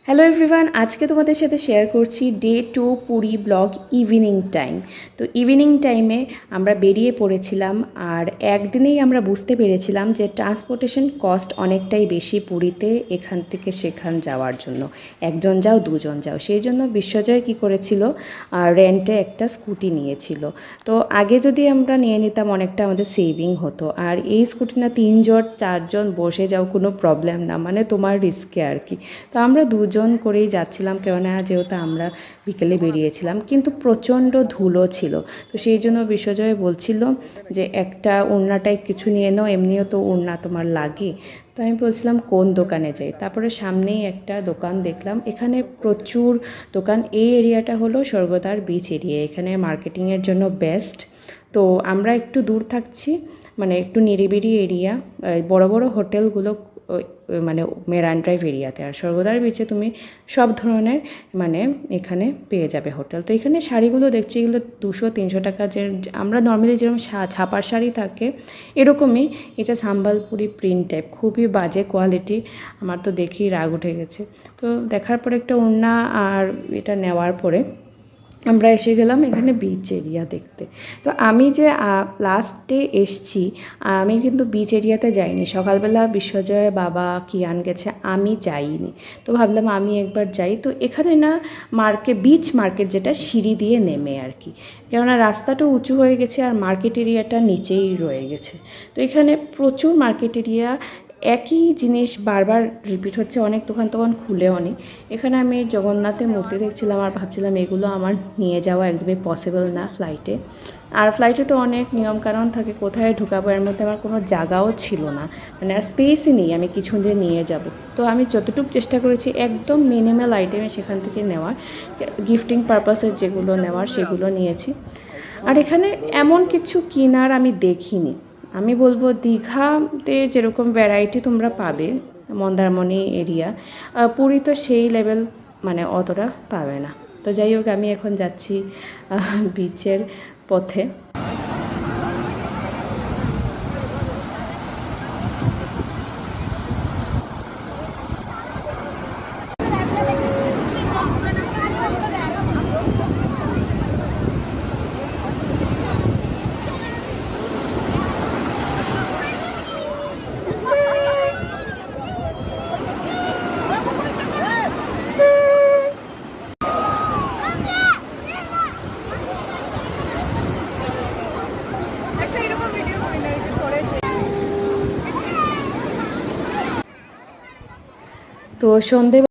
Hello everyone, আজকে তোমাদের সাথে শেয়ার করছি day 2 Puri blog evening time. তো ইভিনিং টাইমে আমরা বেরিয়ে পড়েছিলাম, আর একদিনেই আমরা বুঝতে পেরেছিলাম যে ট্রান্সপোর্টেশন কস্ট অনেকটাই বেশি পুরীতে এখান থেকে সেখান যাওয়ার জন্য। একজন যাও দুজন যাও, সেই জন্য বিশ্বজয় কী করেছিল, রেন্টে একটা স্কুটি নিয়েছিল। তো আগে যদি আমরা নিয়ে নিতাম অনেকটা আমাদের সেভিং হতো, আর এই স্কুটি না 3জন 4জন বসে যাও কোনো প্রবলেম না, মানে তোমার রিস্কে আর কি। তো আমরা দুজন করেই যাচ্ছিলাম, কেননা যেহেতু আমরা বিকেলে বেরিয়েছিলাম, কিন্তু প্রচণ্ড ধুলো ছিল। তো সেই জন্য বিশ্বজয় বলছিল যে একটা ওড়না টাইপ কিছু নিয়ে নাও, এমনিও তো ওড়না তোমার লাগে। তো আমি বলছিলাম কোন দোকানে যাই, তারপরে সামনেই একটা দোকান দেখলাম, এখানে প্রচুর দোকান। এই এরিয়াটা হলো স্বর্গদ্বার বিচ এরিয়া, এখানে মার্কেটিংয়ের জন্য বেস্ট। তো আমরা একটু দূর থাকছি, মানে একটু নিরিবিলি এরিয়া, বড় বড় হোটেলগুলো মানে মেরান ড্রাইভ এরিয়াতে। আর স্বর্গদ্বার বিচে তুমি সব ধরনের মানে এখানে পেয়ে যাবে হোটেল। তো এখানে শাড়িগুলো দেখছি, এগুলো 200-300 টাকা, যে আমরা নর্মালি যেরকম ছাপার শাড়ি থাকে এরকমই। এটা সম্বলপুরি প্রিন্ট টাইপ, খুবই বাজে কোয়ালিটি, আমার তো দেখেই রাগ উঠে গেছে। তো দেখার পরে একটা ওড়না আর এটা নেওয়ার পরে আমরা এসে গেলাম এখানে বিচ এরিয়া দেখতে। তো আমি যে লাস্টে এসছি, আমি কিন্তু বিচ এরিয়াতে যাইনি। সকালবেলা বিশ্বজয় বাবা কিয়ান গেছে, আমি যাইনি। তো ভাবলাম আমি একবার যাই। তো এখানে না বিচ মার্কেট, যেটা সিঁড়ি দিয়ে নেমে আর কি, কেননা রাস্তাটা উঁচু হয়ে গেছে আর মার্কেট এরিয়াটা নিচেই রয়ে গেছে। তো এখানে প্রচুর মার্কেট এরিয়া, একই জিনিস বারবার রিপিট হচ্ছে, অনেক দোকান খুলেও নি। এখানে আমি জগন্নাথের মূর্তি দেখছিলাম আর ভাবছিলাম এগুলো আমার নিয়ে যাওয়া একদমই পসিবল না ফ্লাইটে। আর ফ্লাইটে তো অনেক নিয়মকানুন থাকে, কোথায় ঢুকাবো, এর মধ্যে আমার কোনো জায়গাও ছিল না, মানে আর স্পেসই নেই আমি কিছু দিয়ে নিয়ে যাব। তো আমি যতটুকু চেষ্টা করেছি একদম মিনিমাল আইটেমে সেখান থেকে নেওয়ার, গিফটিং পারপাসের যেগুলো নেওয়ার সেগুলো নিয়েছি। আর এখানে এমন কিছু কেনার আমি দেখিনি। আমি বলবো দীঘাতে যেরকম ভ্যারাইটি তোমরা পাবে, মন্দারমণি এরিয়া, পুরী তো সেই লেভেল মানে অতটা পাবে না। তো যাই হোক, আমি এখন যাচ্ছি বিচের পথে। তো সন্ধে